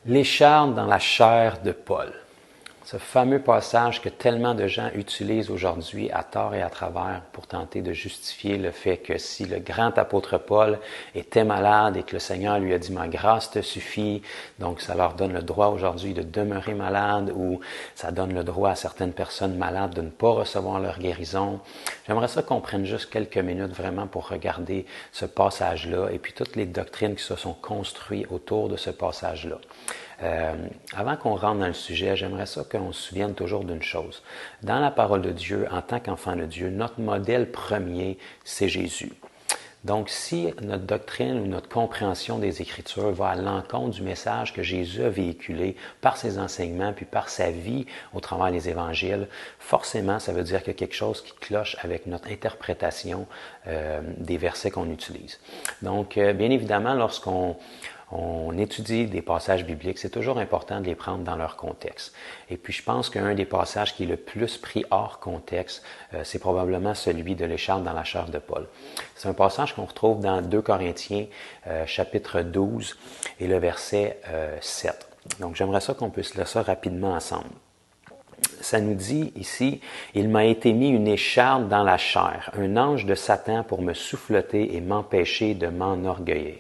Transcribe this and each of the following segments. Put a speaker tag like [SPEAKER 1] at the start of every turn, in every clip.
[SPEAKER 1] L'écharpe dans la chair de Paul. Ce fameux passage que tellement de gens utilisent aujourd'hui à tort et à travers pour tenter de justifier le fait que si le grand apôtre Paul était malade et que le Seigneur lui a dit « Ma grâce te suffit », donc ça leur donne le droit aujourd'hui de demeurer malade ou ça donne le droit à certaines personnes malades de ne pas recevoir leur guérison. J'aimerais ça qu'on prenne juste quelques minutes vraiment pour regarder ce passage-là et puis toutes les doctrines qui se sont construites autour de ce passage-là. Avant qu'on rentre dans le sujet, j'aimerais ça qu'on se souvienne toujours d'une chose. Dans la parole de Dieu, en tant qu'enfant de Dieu, notre modèle premier, c'est Jésus. Donc, si notre doctrine ou notre compréhension des Écritures va à l'encontre du message que Jésus a véhiculé par ses enseignements puis par sa vie au travers des Évangiles, forcément, ça veut dire qu'il y a quelque chose qui cloche avec notre interprétation des versets qu'on utilise. Donc, bien évidemment, lorsqu'on étudie des passages bibliques, c'est toujours important de les prendre dans leur contexte. Et puis, je pense qu'un des passages qui est le plus pris hors contexte, c'est probablement celui de l'écharpe dans la chair de Paul. C'est un passage qu'on retrouve dans 2 Corinthiens, chapitre 12, et le verset 7. Donc, j'aimerais ça qu'on puisse lire ça rapidement ensemble. Ça nous dit ici, « Il m'a été mis une écharpe dans la chair, un ange de Satan pour me souffleter et m'empêcher de m'enorgueillir.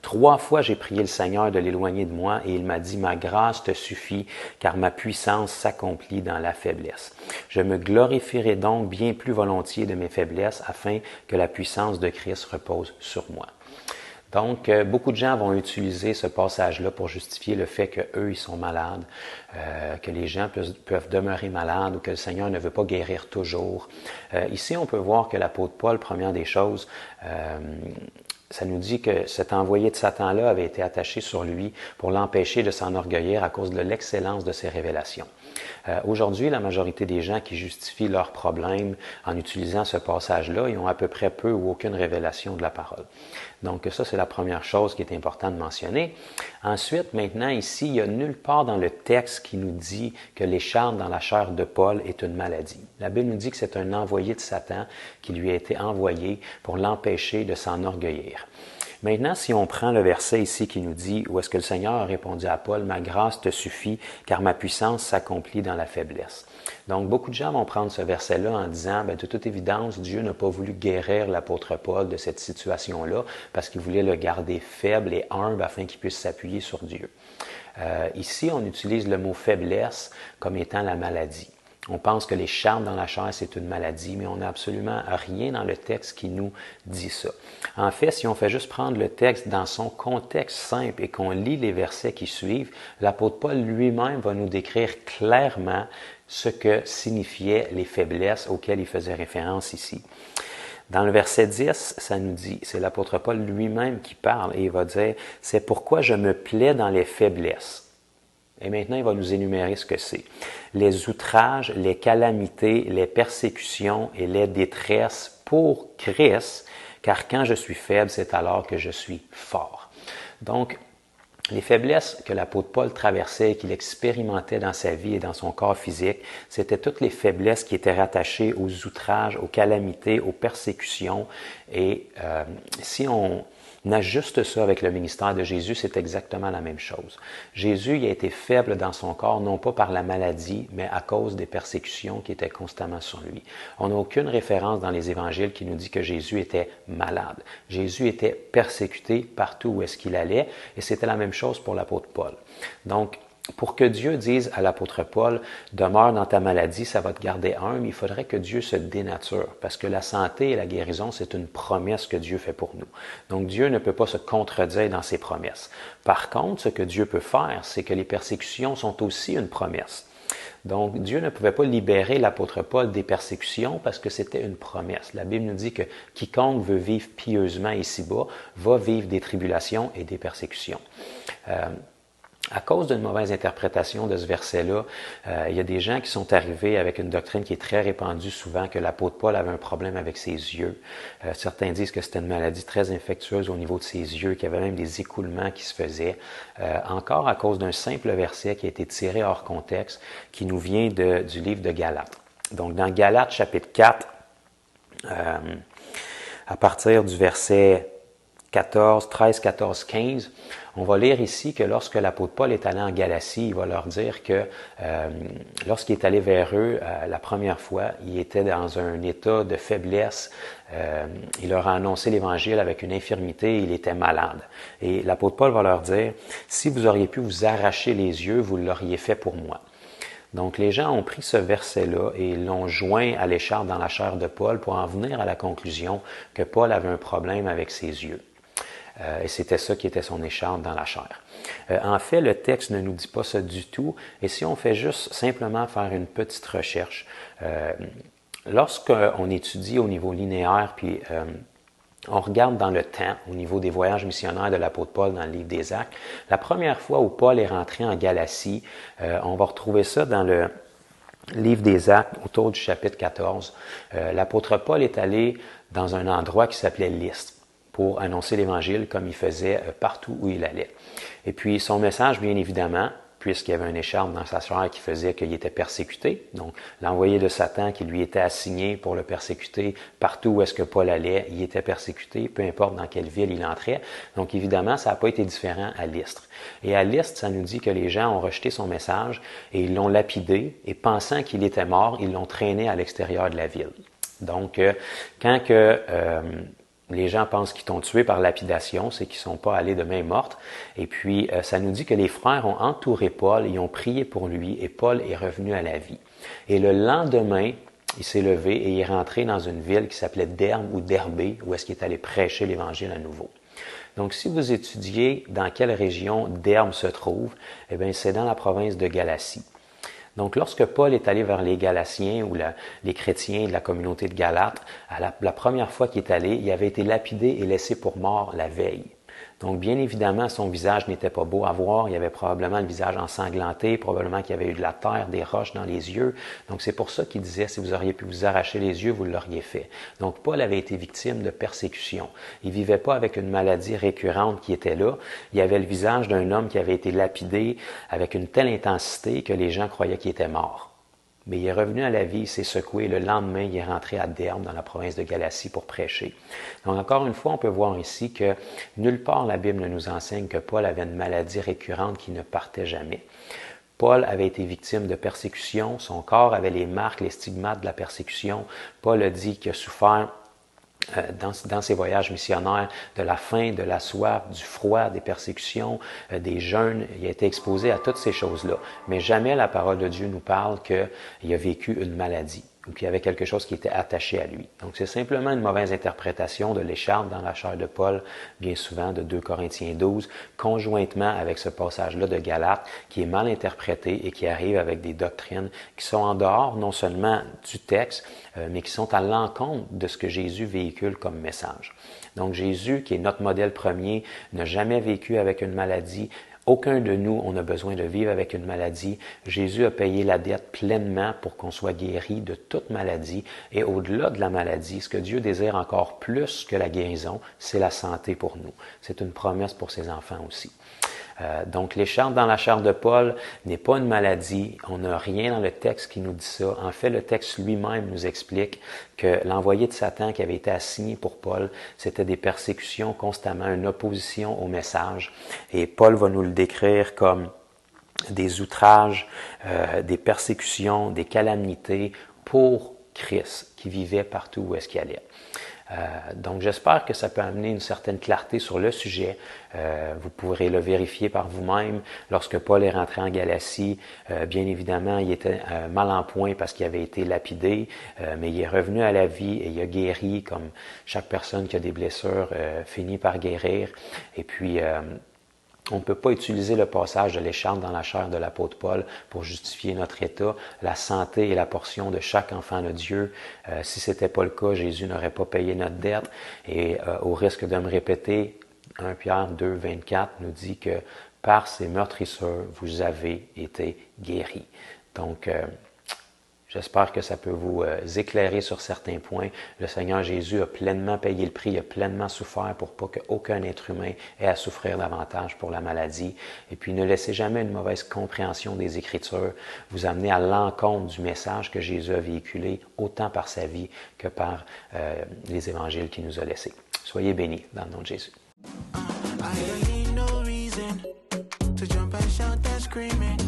[SPEAKER 1] 3 fois j'ai prié le Seigneur de l'éloigner de moi et il m'a dit, « Ma grâce te suffit, car ma puissance s'accomplit dans la faiblesse. Je me glorifierai donc bien plus volontiers de mes faiblesses afin que la puissance de Christ repose sur moi. » Donc, beaucoup de gens vont utiliser ce passage-là pour justifier le fait qu'eux, ils sont malades, que les gens peuvent demeurer malades ou que le Seigneur ne veut pas guérir toujours. Ici, on peut voir que l'apôtre Paul, première des choses, ça nous dit que cet envoyé de Satan-là avait été attaché sur lui pour l'empêcher de s'enorgueillir à cause de l'excellence de ses révélations. Aujourd'hui, la majorité des gens qui justifient leurs problèmes en utilisant ce passage-là, ils ont à peu près peu ou aucune révélation de la parole. Donc ça, c'est la première chose qui est importante de mentionner. Ensuite, maintenant, ici, il n'y a nulle part dans le texte qui nous dit que l'écharpe dans la chair de Paul est une maladie. La Bible nous dit que c'est un envoyé de Satan qui lui a été envoyé pour l'empêcher de s'enorgueillir. Maintenant, si on prend le verset ici qui nous dit où est-ce que le Seigneur a répondu à Paul, « Ma grâce te suffit, car ma puissance s'accomplit dans la faiblesse. » Donc, beaucoup de gens vont prendre ce verset-là en disant, de toute évidence, Dieu n'a pas voulu guérir l'apôtre Paul de cette situation-là parce qu'il voulait le garder faible et humble afin qu'il puisse s'appuyer sur Dieu. Ici, on utilise le mot « faiblesse » comme étant la maladie. On pense que l'écharpe dans la chair, c'est une maladie, mais on n'a absolument rien dans le texte qui nous dit ça. En fait, si on fait juste prendre le texte dans son contexte simple et qu'on lit les versets qui suivent, l'apôtre Paul lui-même va nous décrire clairement ce que signifiaient les faiblesses auxquelles il faisait référence ici. Dans le verset 10, ça nous dit, c'est l'apôtre Paul lui-même qui parle et il va dire « C'est pourquoi je me plais dans les faiblesses. » Et maintenant, il va nous énumérer ce que c'est. Les outrages, les calamités, les persécutions et les détresses pour Christ, car quand je suis faible, c'est alors que je suis fort. Donc, les faiblesses que l'apôtre Paul traversait et qu'il expérimentait dans sa vie et dans son corps physique, c'était toutes les faiblesses qui étaient rattachées aux outrages, aux calamités, aux persécutions. Et si on ajuste ça avec le ministère de Jésus, c'est exactement la même chose. Jésus il a été faible dans son corps, non pas par la maladie, mais à cause des persécutions qui étaient constamment sur lui. On n'a aucune référence dans les évangiles qui nous dit que Jésus était malade. Jésus était persécuté partout où est-ce qu'il allait, et c'était la même chose pour l'apôtre Paul. Donc, pour que Dieu dise à l'apôtre Paul, « Demeure dans ta maladie, ça va te garder humble », il faudrait que Dieu se dénature, parce que la santé et la guérison, c'est une promesse que Dieu fait pour nous. Donc Dieu ne peut pas se contredire dans ses promesses. Par contre, ce que Dieu peut faire, c'est que les persécutions sont aussi une promesse. Donc, Dieu ne pouvait pas libérer l'apôtre Paul des persécutions parce que c'était une promesse. La Bible nous dit que quiconque veut vivre pieusement ici-bas va vivre des tribulations et des persécutions. À cause d'une mauvaise interprétation de ce verset-là, il y a des gens qui sont arrivés avec une doctrine qui est très répandue souvent, que l'apôtre Paul avait un problème avec ses yeux. Certains disent que c'était une maladie très infectieuse au niveau de ses yeux, qu'il y avait même des écoulements qui se faisaient. Encore à cause d'un simple verset qui a été tiré hors contexte, qui nous vient du livre de Galates. Donc dans Galates chapitre 4, à partir du verset 14, 13, 14, 15, on va lire ici que lorsque l'apôtre Paul est allé en Galatie, il va leur dire que lorsqu'il est allé vers eux la première fois, il était dans un état de faiblesse. Il leur a annoncé l'Évangile avec une infirmité, il était malade. Et l'apôtre Paul va leur dire, si vous auriez pu vous arracher les yeux, vous l'auriez fait pour moi. Donc, les gens ont pris ce verset-là et l'ont joint à l'écharpe dans la chair de Paul pour en venir à la conclusion que Paul avait un problème avec ses yeux. Et c'était ça qui était son écharpe dans la chair. En fait, le texte ne nous dit pas ça du tout. Et si on fait juste simplement faire une petite recherche, lorsqu'on étudie au niveau linéaire, puis on regarde dans le temps, au niveau des voyages missionnaires de l'apôtre Paul dans le livre des Actes, la première fois où Paul est rentré en Galatie, on va retrouver ça dans le livre des Actes, autour du chapitre 14. L'apôtre Paul est allé dans un endroit qui s'appelait Lystre pour annoncer l'Évangile comme il faisait partout où il allait. Et puis son message, bien évidemment, puisqu'il y avait un écharpe dans sa chair qui faisait qu'il était persécuté. Donc, l'envoyé de Satan qui lui était assigné pour le persécuter partout où est-ce que Paul allait, il était persécuté, peu importe dans quelle ville il entrait. Donc, évidemment, ça n'a pas été différent à Lystre. Et à Lystre, ça nous dit que les gens ont rejeté son message et ils l'ont lapidé et pensant qu'il était mort, ils l'ont traîné à l'extérieur de la ville. Donc, quand les gens pensent qu'ils t'ont tué par lapidation, c'est qu'ils ne sont pas allés de main morte. Et puis, ça nous dit que les frères ont entouré Paul, ils ont prié pour lui et Paul est revenu à la vie. Et le lendemain, il s'est levé et il est rentré dans une ville qui s'appelait Derbe ou Derbé, où est-ce qu'il est allé prêcher l'Évangile à nouveau. Donc, si vous étudiez dans quelle région Derbe se trouve, eh bien, c'est dans la province de Galatie. Donc, lorsque Paul est allé vers les Galatiens ou les chrétiens de la communauté de Galate, la première fois qu'il est allé, il avait été lapidé et laissé pour mort la veille. Donc, bien évidemment, son visage n'était pas beau à voir. Il avait probablement le visage ensanglanté, probablement qu'il y avait eu de la terre, des roches dans les yeux. Donc, c'est pour ça qu'il disait, si vous auriez pu vous arracher les yeux, vous l'auriez fait. Donc, Paul avait été victime de persécution. Il vivait pas avec une maladie récurrente qui était là. Il avait le visage d'un homme qui avait été lapidé avec une telle intensité que les gens croyaient qu'il était mort. Mais il est revenu à la vie, il s'est secoué. Le lendemain, il est rentré à Derbe, dans la province de Galatie, pour prêcher. Donc, encore une fois, on peut voir ici que nulle part la Bible ne nous enseigne que Paul avait une maladie récurrente qui ne partait jamais. Paul avait été victime de persécution. Son corps avait les marques, les stigmates de la persécution. Paul a dit qu'il a souffert dans ses voyages missionnaires, de la faim, de la soif, du froid, des persécutions, des jeûnes. Il a été exposé à toutes ces choses-là. Mais jamais la parole de Dieu nous parle qu'il a vécu une maladie ou qu'il y avait quelque chose qui était attaché à lui. Donc, c'est simplement une mauvaise interprétation de l'écharpe dans la chair de Paul, bien souvent de 2 Corinthiens 12, conjointement avec ce passage-là de Galates, qui est mal interprété et qui arrive avec des doctrines qui sont en dehors non seulement du texte, mais qui sont à l'encontre de ce que Jésus véhicule comme message. Donc, Jésus, qui est notre modèle premier, n'a jamais vécu avec une maladie. Aucun de nous, on a besoin de vivre avec une maladie. Jésus a payé la dette pleinement pour qu'on soit guéri de toute maladie. Et au-delà de la maladie, ce que Dieu désire encore plus que la guérison, c'est la santé pour nous. C'est une promesse pour ses enfants aussi. Donc, l'écharpe dans la chair de Paul n'est pas une maladie. On n'a rien dans le texte qui nous dit ça. En fait, le texte lui-même nous explique que l'envoyé de Satan qui avait été assigné pour Paul, c'était des persécutions constamment, une opposition au message. Et Paul va nous le décrire comme des outrages, des persécutions, des calamités pour Christ qui vivait partout où est-ce qu'il allait. Donc, j'espère que ça peut amener une certaine clarté sur le sujet. Vous pourrez le vérifier par vous-même. Lorsque Paul est rentré en Galatie, bien évidemment, il était mal en point parce qu'il avait été lapidé, mais il est revenu à la vie et il a guéri, comme chaque personne qui a des blessures finit par guérir. Et puis, on ne peut pas utiliser le passage de l'écharpe dans la chair de l'apôtre Paul pour justifier notre état. La santé est la portion de chaque enfant de Dieu. Si ce n'était pas le cas, Jésus n'aurait pas payé notre dette. Et au risque de me répéter, 1 Pierre 2, 24 nous dit que par ses meurtrissures, vous avez été guéris. Donc, j'espère que ça peut vous éclairer sur certains points. Le Seigneur Jésus a pleinement payé le prix, il a pleinement souffert pour pas qu'aucun être humain ait à souffrir davantage pour la maladie. Et puis, ne laissez jamais une mauvaise compréhension des Écritures vous amener à l'encontre du message que Jésus a véhiculé, autant par sa vie que par les évangiles qu'il nous a laissés. Soyez bénis dans le nom de Jésus.
[SPEAKER 2] I don't need no reason to jump and shout and screaming.